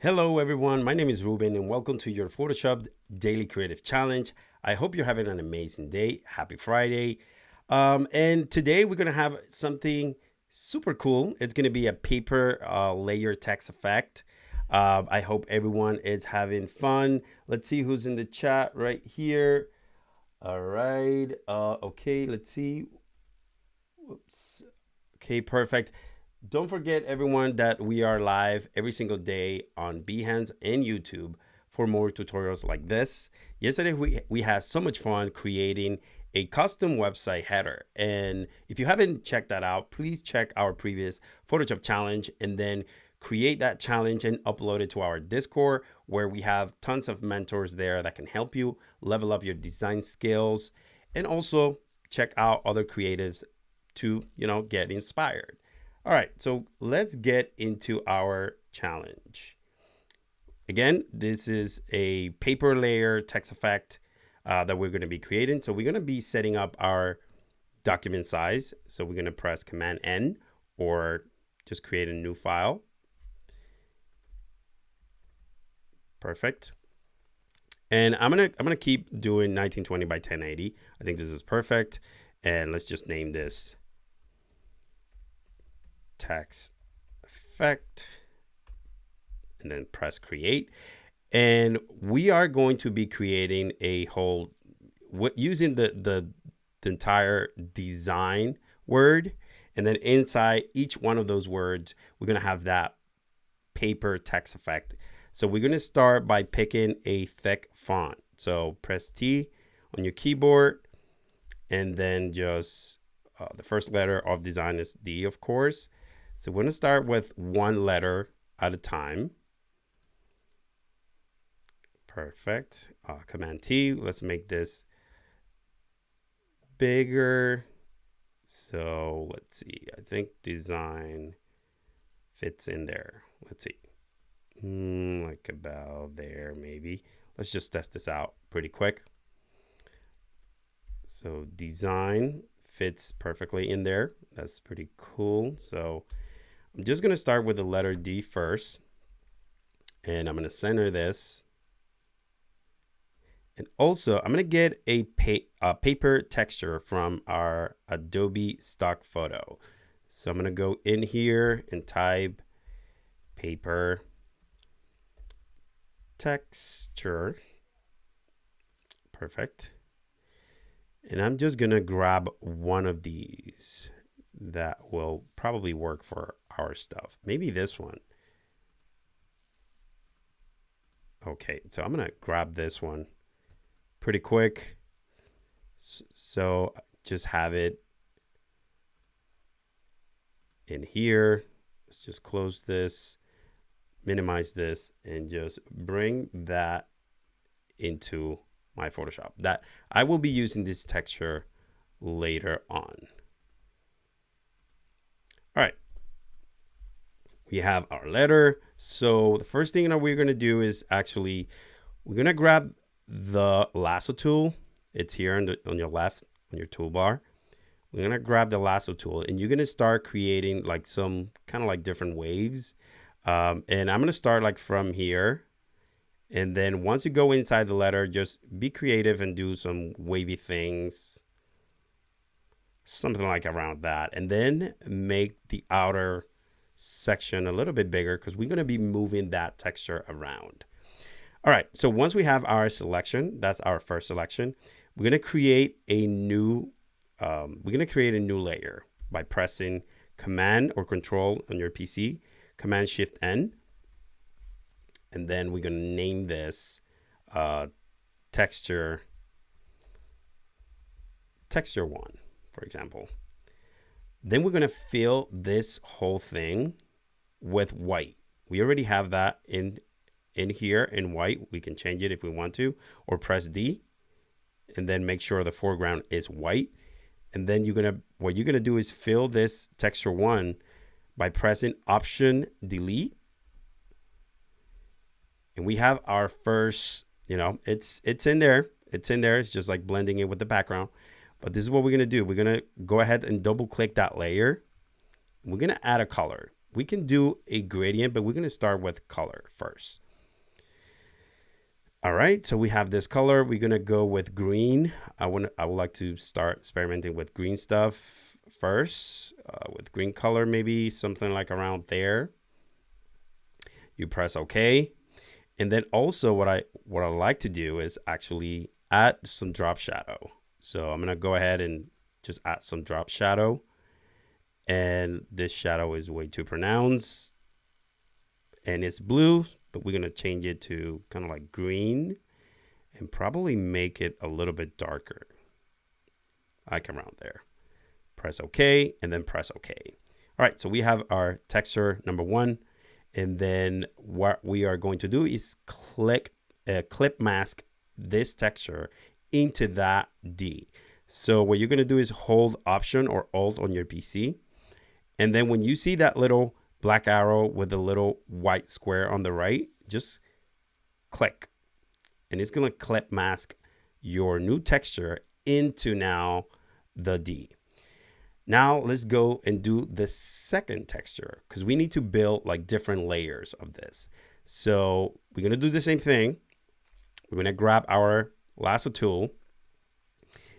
Hello everyone, my name is Ruben and welcome to your Photoshop Daily Creative Challenge. I hope you're having an amazing day. Happy Friday. And today we're going to have something super cool. It's going to be a paper layer text effect. I hope everyone is having fun. Let's see who's in the chat right here. All right. Okay, let's see. Whoops. Okay, perfect. Don't forget, everyone, that we are live every single day on Behance and YouTube for more tutorials like this. Yesterday, we had so much fun creating a custom website header. And if you haven't checked that out, please check our previous Photoshop challenge and then create that challenge and upload it to our Discord, where we have tons of mentors there that can help you level up your design skills, and also check out other creatives to, get inspired. All right, so let's get into our challenge. Again, this is a paper layer text effect that we're going to be creating. So we're going to be setting up our document size. So we're going to press Command N or just create a new file. Perfect. And I'm gonna keep doing 1920 by 1080. I think this is perfect. And let's just name this text effect and then press create. And we are going to be creating a whole using the entire design word, and then inside each one of those words we're going to have that paper text effect. So we're going to start by picking a thick font. So press T on your keyboard, and then just the first letter of design is D, of course. So we're going to start with one letter at a time. Perfect. Command T. Let's make this bigger. So let's see. I think design fits in there. Let's see. Like about there, maybe. Let's just test this out pretty quick. So design fits perfectly in there. That's pretty cool. So I'm just going to start with the letter D first, and I'm going to center this. And also, I'm going to get a paper texture from our Adobe stock photo. So I'm going to go in here and type paper texture. Perfect. And I'm just going to grab one of these that will probably work for our stuff. Maybe this one. Okay, so I'm going to grab this one pretty quick. So just have it in here. Let's just close this, minimize this, and just bring that into my Photoshop. That I will be using this texture later on. All right, we have our letter. So the first thing that we're going to do is actually we're going to grab the lasso tool. It's here on your left on your toolbar. We're going to grab the lasso tool, and you're going to start creating like some kind of like different waves. And I'm going to start like from here. And then once you go inside the letter, just be creative and do some wavy things. Something like around that. And then make the outer section a little bit bigger because we're going to be moving that texture around. All right. So once we have our selection, that's our first selection. We're going to create a new layer by pressing Command or Control on your PC, Command Shift N. And then we're going to name this texture 1, for example. Then we're going to fill this whole thing with white. We already have that in here in white. We can change it if we want to, or press D and then make sure the foreground is white. And then what you're going to do is fill this texture 1 by pressing Option Delete. And we have our first, it's in there. It's in there. It's just like blending it with the background. But this is what we're going to do. We're going to go ahead and double click that layer. We're going to add a color. we can do a gradient, but we're going to start with color first. All right, so we have this color. We're going to go with green. I would like to start experimenting with green stuff first, with green color, maybe something like around there. You press OK. And then also what I like to do is actually add some drop shadow. So I'm going to go ahead and just add some drop shadow. And this shadow is way too pronounced. And it's blue, but we're going to change it to kind of like green and probably make it a little bit darker. Like around there. Press OK and then press OK. All right, so we have our texture number 1. And then what we are going to do is clip mask this texture into that D. So what you're going to do is hold Option or Alt on your PC. And then when you see that little black arrow with a little white square on the right, just click. And it's going to clip mask your new texture into now the D. Now let's go and do the second texture because we need to build like different layers of this. So we're going to do the same thing. We're going to grab our lasso tool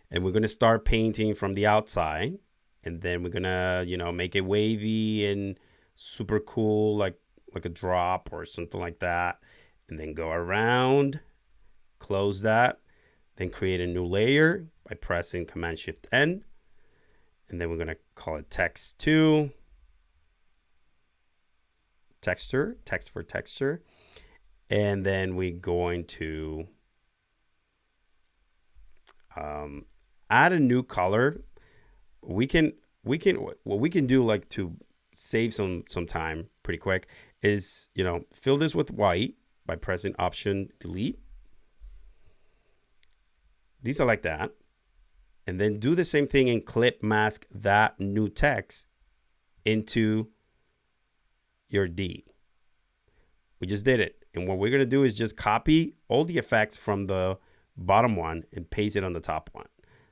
and we're going to start painting from the outside. And then we're going to, you know, make it wavy and super cool, like a drop or something like that. And then go around, close that, then create a new layer by pressing Command-Shift-N. And then we're going to call it text 2. Texture, text for texture. And then we're going to add a new color. What we can do, like, to save some time pretty quick is, you know, fill this with white by pressing Option Delete. These are like that. And then do the same thing and clip mask that new text into your D. We just did it. And what we're going to do is just copy all the effects from the bottom one and paste it on the top one.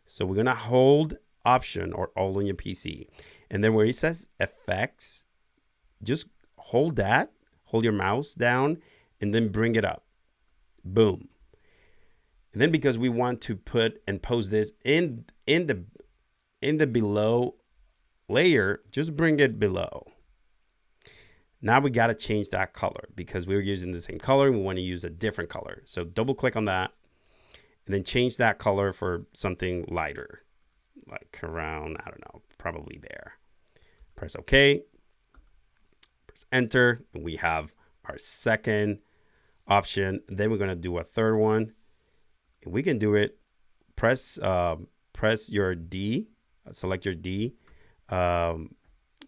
So we're going to hold Option or Alt on your PC. And then where it says Effects, just hold that, hold your mouse down, and then bring it up. Boom. And then because we want to put and post this in the below layer, just bring it below. Now we got to change that color because we're using the same color and we want to use a different color. So double click on that and then change that color for something lighter, like around, I don't know, probably there. Press OK, press Enter, and we have our second option. Then we're going to do a third one. And we can do it. Press your D, select your D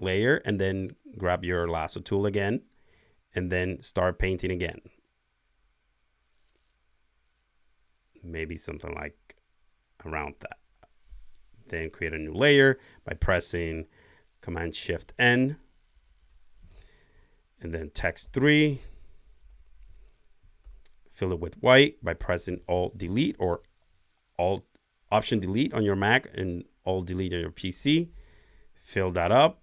layer, and then grab your lasso tool again, and then start painting again. Maybe something like around that. Then create a new layer by pressing Command-Shift-N, and then text 3. Fill it with white by pressing Alt-Delete or Option-Delete on your Mac and Alt-Delete on your PC. Fill that up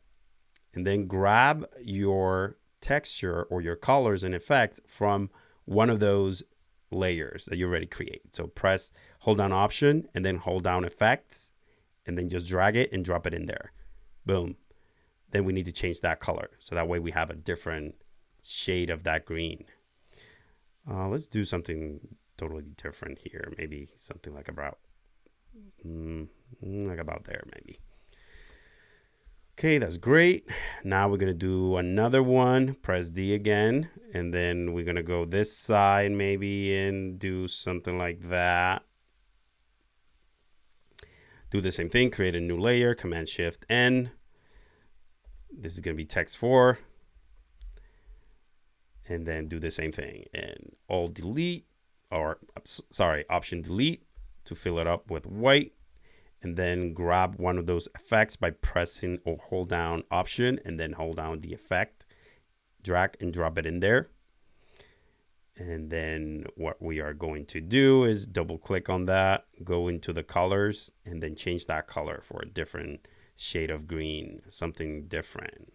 and then grab your texture or your colors and effects from one of those layers that you already create. So hold down Option and then hold down Effects and then just drag it and drop it in there. Boom. Then we need to change that color. So that way we have a different shade of that green. Let's do something totally different here. Maybe something like about there, maybe. Okay, that's great. Now we're going to do another one. Press D again. And then we're going to go this side maybe and do something like that. Do the same thing. Create a new layer. Command-Shift-N. This is going to be text 4. And then do the same thing and Alt-Delete, or sorry, Option-Delete to fill it up with white. And then grab one of those effects by pressing or hold down Option and then hold down the effect. Drag and drop it in there. And then what we are going to do is double click on that, go into the colors, and then change that color for a different shade of green, something different.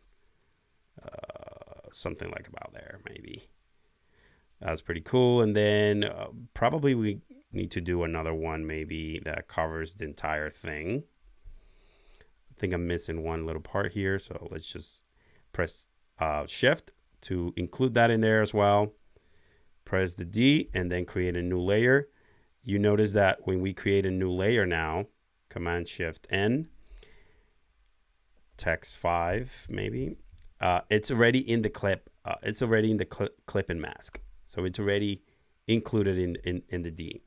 Something like about there, maybe. That's pretty cool. And then probably we need to do another one maybe that covers the entire thing. I think I'm missing one little part here, so let's just press shift to include that in there as well. Press the D and then create a new layer. You notice that when we create a new layer now, Command Shift N, text 5 maybe, it's already in the clip. It's already in the clip and mask. So it's already included in the D.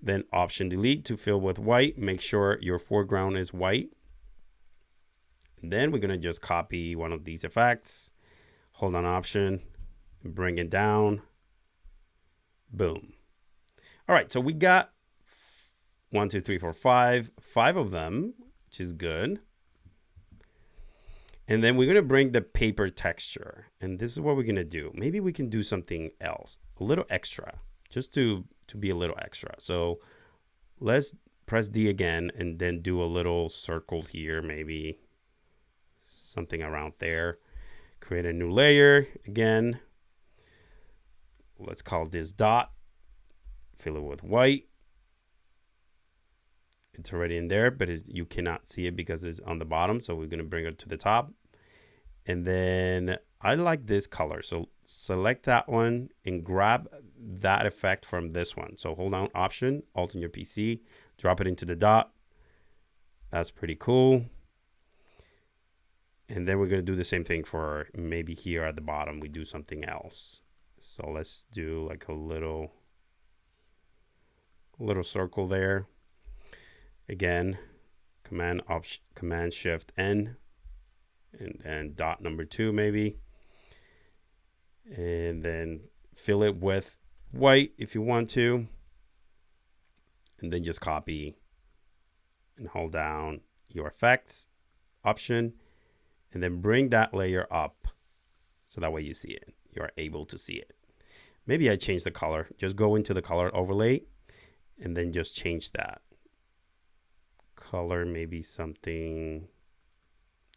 Then Option Delete to fill with white. Make sure your foreground is white. And then we're going to just copy one of these effects. Hold on Option, bring it down. Boom. All right, so we got 1, 2, 3, 4, 5 of them, which is good. And then we're going to bring the paper texture. And this is what we're going to do. Maybe we can do something else, a little extra, just to be a little extra. So let's press D again and then do a little circle here, maybe something around there. Create a new layer again. Let's call this dot. Fill it with white. It's already in there, but you cannot see it because it's on the bottom. So we're going to bring it to the top. And then I like this color. So select that one and grab that effect from this one. So hold down Option, Alt on your PC, drop it into the dot. That's pretty cool. And then we're going to do the same thing for maybe here at the bottom. We do something else. So let's do like a little circle there. Again, Command Shift N, and then dot number 2 maybe. And then fill it with white if you want to. And then just copy and hold down your effects option. And then bring that layer up so that way you see it. You're able to see it. Maybe I change the color. Just go into the color overlay and then just change that. Color, maybe something,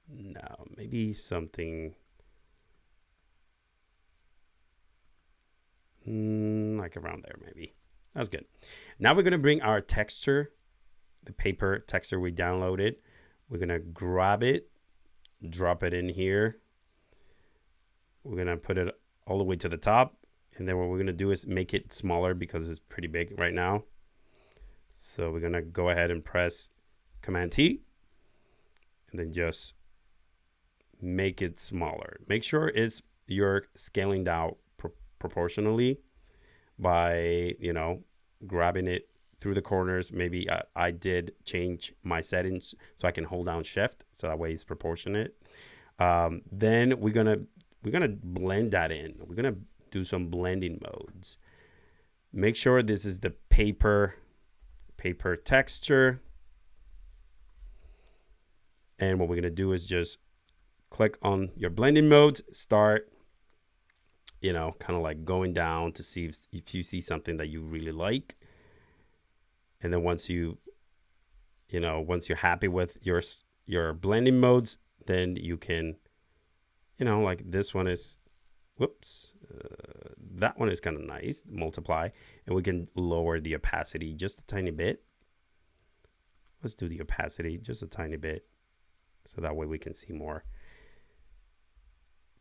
no, maybe something like around there maybe. That's good. Now we're going to bring our texture, the paper texture we downloaded. We're going to grab it, drop it in here. We're going to put it all the way to the top. And then what we're going to do is make it smaller because it's pretty big right now. So we're going to go ahead and press Command T and then just make it smaller. Make sure you're scaling down proportionally by, grabbing it through the corners. Maybe I did change my settings so I can hold down Shift so that way it's proportionate. Then we're gonna blend that in. We're gonna do some blending modes. Make sure this is the paper texture. And what we're going to do is just click on your blending modes, start, kind of like going down to see if you see something that you really like. And then once you're happy with your blending modes, then you can, like this one is, that one is kind of nice, multiply, and we can lower the opacity just a tiny bit. Let's do the opacity just a tiny bit. So that way we can see more.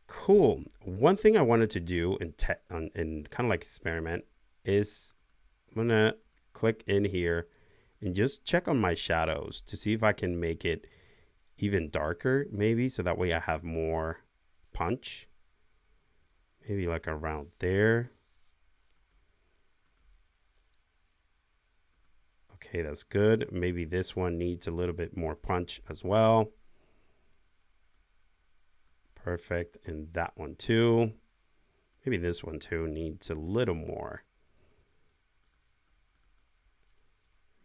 Cool. One thing I wanted to do and kind of like experiment is I'm going to click in here and just check on my shadows to see if I can make it even darker maybe. So that way I have more punch. Maybe like around there. Okay, that's good. Maybe this one needs a little bit more punch as well. Perfect. And that one too. Maybe this one too needs a little more.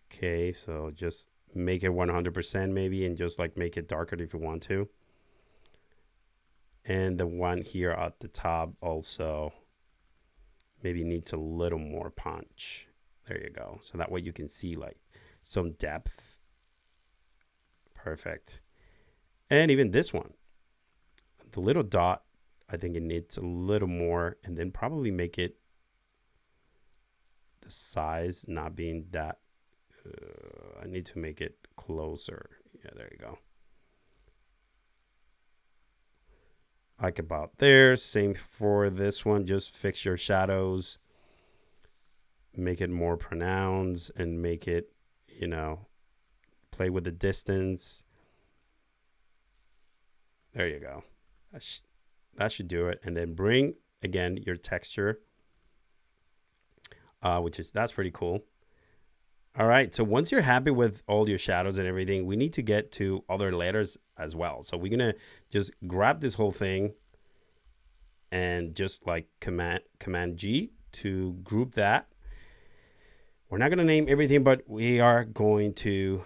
Okay, so just make it 100% maybe and just like make it darker if you want to. And the one here at the top also maybe needs a little more punch. There you go. So that way you can see like some depth. Perfect. And even this one. The little dot I think it needs a little more, and then probably make it the size not being that. I need to make it closer. Yeah, there you go. Like about there. Same for this one. Just fix your shadows. Make it more pronounced and make it, you know, play with the distance. There you go. That should do it. And then bring, again, your texture, that's pretty cool. All right, so once you're happy with all your shadows and everything, we need to get to other letters as well. So we're gonna just grab this whole thing and just like Command G to group that. We're not gonna name everything, but we are going to,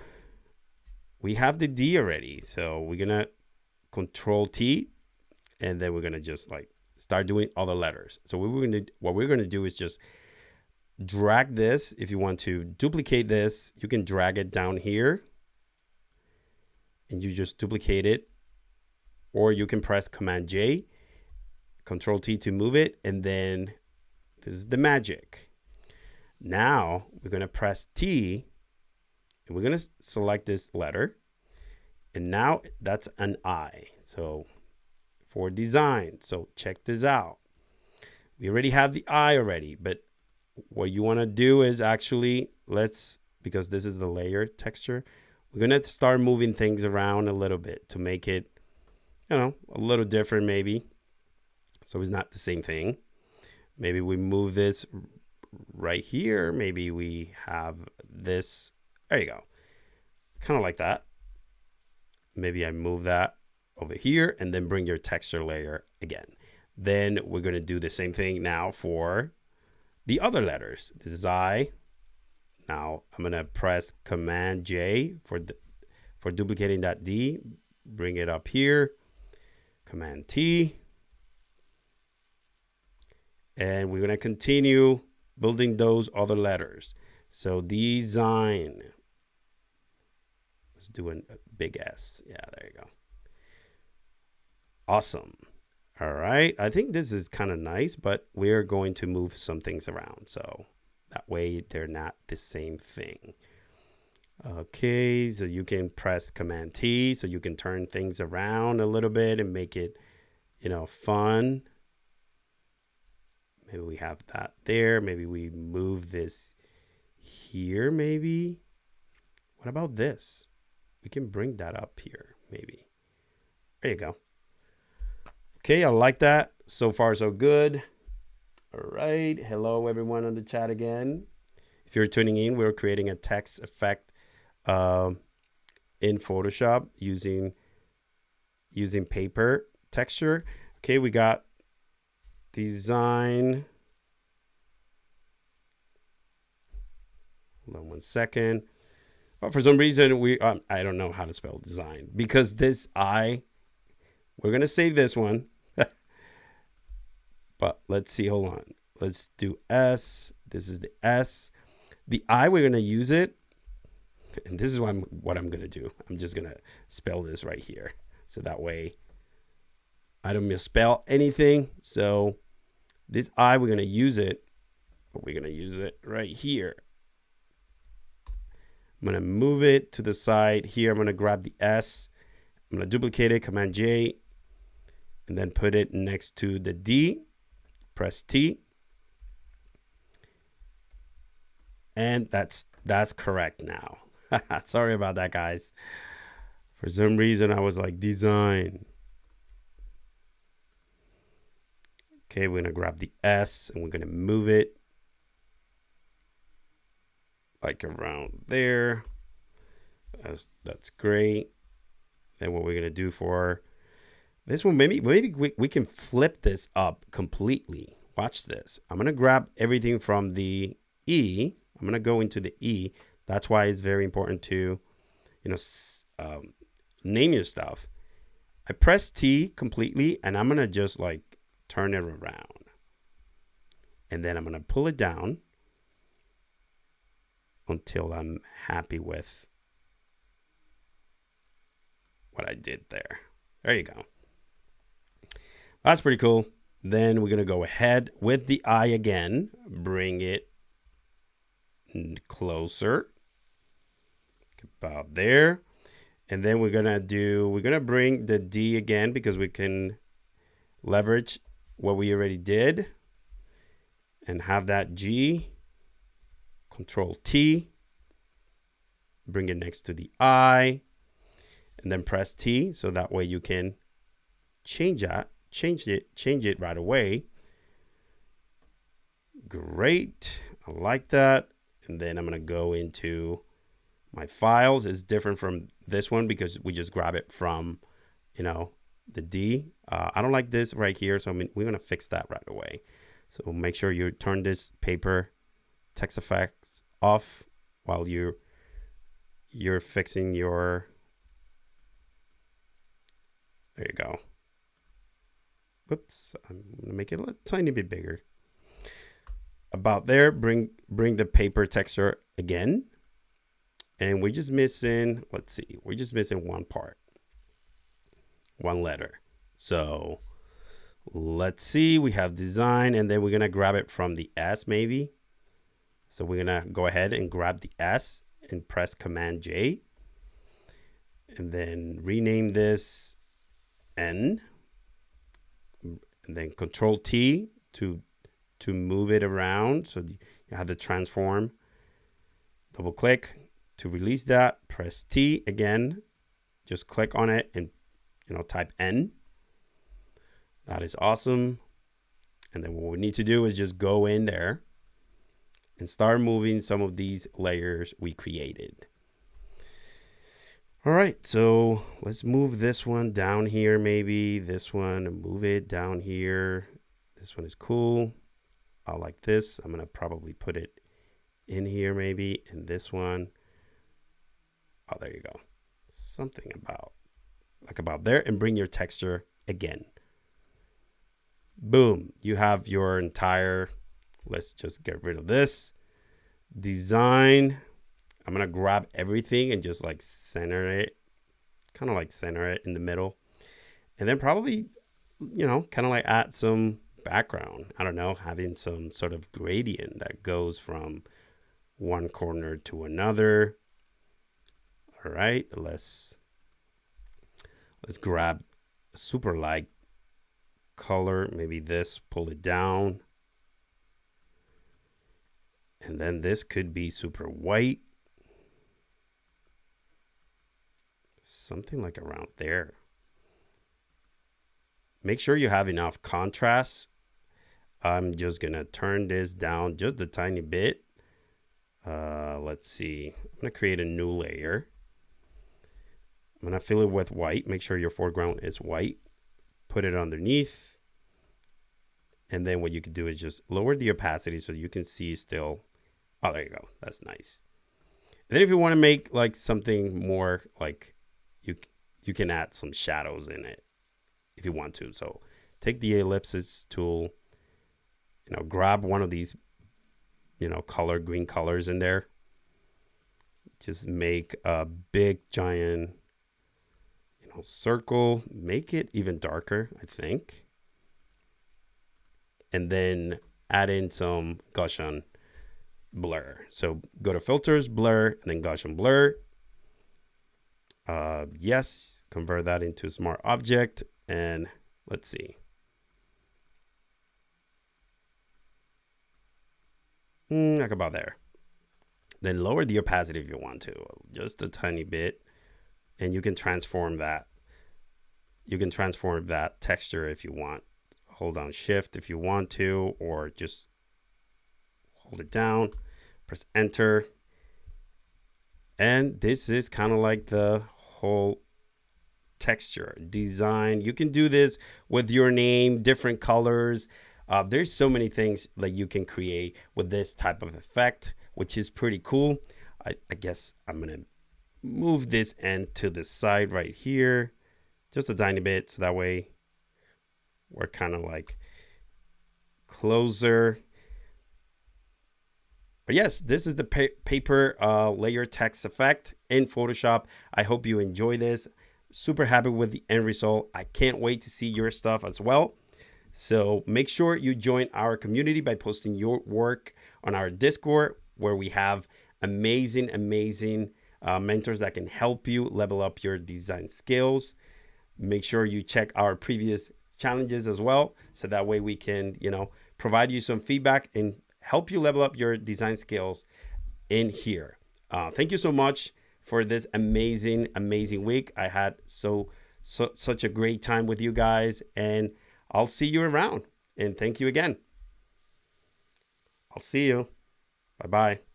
we have the D already. So we're gonna Control T, and then we're gonna just like start doing other letters. So what we're gonna do is just drag this. If you want to duplicate this, you can drag it down here and you just duplicate it, or you can press Command J, Control T to move it, and then this is the magic. Now we're going to press T and we're going to select this letter, and now that's an I. So for design, so check this out. We already have the I already, but what you want to do is actually, because this is the layer texture, we're going to start moving things around a little bit to make it, you know, a little different maybe. So it's not the same thing. Maybe we move this right here. Maybe we have this. There you go. Kind of like that. Maybe I move that over here and then bring your texture layer again. Then we're going to do the same thing now for the other letters. This is I. Now I'm going to press Command J for duplicating that D. Bring it up here. Command T. And we're going to continue building those other letters. So design. Let's do a big S. Yeah, there you go. Awesome. All right. I think this is kind of nice, but we're going to move some things around. So that way they're not the same thing. Okay. So you can press Command T so you can turn things around a little bit and make it, you know, fun. Maybe we have that there. Maybe we move this here, maybe. What about this? We can bring that up here, maybe. There you go. Okay, I like that. So far, so good. All right. Hello, everyone on the chat again. If you're tuning in, we're creating a text effect in Photoshop using paper texture. Okay, we got design. Hold on 1 second. Oh, for some reason, I don't know how to spell design because this we're going to save this one. But let's see, hold on. Let's do S. This is the S. The I, we're going to use it. And this is what I'm going to do. I'm just going to spell this right here. So that way I don't misspell anything. So this I, we're going to use it. But we're going to use it right here. I'm going to move it to the side here. I'm going to grab the S. I'm going to duplicate it, Command J, and then put it next to the D. Press T. And that's correct now. Sorry about that, guys. For some reason, I was like, design. Okay, we're going to grab the S and we're going to move it like around there. That's great. Then what we're going to do for this one, maybe we can flip this up completely. Watch this. I'm going to grab everything from the E. I'm going to go into the E. That's why it's very important to, name your stuff. I press T completely, and I'm going to just like turn it around. And then I'm going to pull it down until I'm happy with what I did there. There you go. That's pretty cool. Then we're going to go ahead with the eye again. Bring it closer. About there. And then we're going to bring the D again because we can leverage what we already did. And have that G. Control T. Bring it next to the I. And then press T. So that way you can change it right away. Great. I like that. And then I'm going to go into my files. It's different from this one because we just grab it from, the D. I don't like this right here. So we're going to fix that right away. So make sure you turn this paper text effects off while you're fixing your, there you go. Whoops, I'm gonna make it a tiny bit bigger. About there, bring the paper texture again. And we're just missing, we're just missing one part. One letter. So let's see, we have design and then we're gonna grab it from the S maybe. So we're gonna go ahead and grab the S and press Command J. And then rename this N. And then Control T to move it around. So you have the transform. Double click to release that. Press T again. Just click on it and type N. That is awesome. And then what we need to do is just go in there and start moving some of these layers we created. All right, so let's move this one down here, maybe this one, and move it down here. This one is cool. I like this. I'm gonna probably put it in here maybe, and this one. Oh, there you go. Something about there, and bring your texture again. Boom, you have your entire, let's just get rid of this. Design. I'm going to grab everything and just center it, kind of center it in the middle. And then probably, kind of add some background. I don't know, having some sort of gradient that goes from one corner to another. All right, let's grab a super light color, maybe this, pull it down. And then this could be super white. Something like around there. Make sure you have enough contrast. I'm just going to turn this down just a tiny bit. Let's see. I'm going to create a new layer. I'm going to fill it with white. Make sure your foreground is white. Put it underneath. And then what you can do is just lower the opacity so you can see still. Oh, there you go. That's nice. And then if you want to make something more you can add some shadows in it if you want to. So take the ellipsis tool, grab one of these, green colors in there. Just make a big giant, circle. Make it even darker, I think. And then add in some Gaussian blur. So go to filters, blur, and then Gaussian blur. Yes, convert that into smart object, and let's see. Like about there. Then lower the opacity if you want to, just a tiny bit, and you can transform that. You can transform that texture if you want. Hold down Shift if you want to, or just hold it down, press Enter. And this is kind of like the whole texture design. You can do this with your name, different colors. There's so many things that you can create with this type of effect, which is pretty cool. I guess I'm going to move this end to the side right here, just a tiny bit. So that way we're kind of closer. But yes, this is the paper layer text effect in Photoshop. I hope you enjoy this. Super happy with the end result. I can't wait to see your stuff as well. So make sure you join our community by posting your work on our Discord, where we have amazing mentors that can help you level up your design skills. Make sure you check our previous challenges as well, so that way we can, provide you some feedback and help you level up your design skills in here. Thank you so much for this amazing week. I had such a great time with you guys, and I'll see you around. And thank you again. I'll see you. Bye-bye.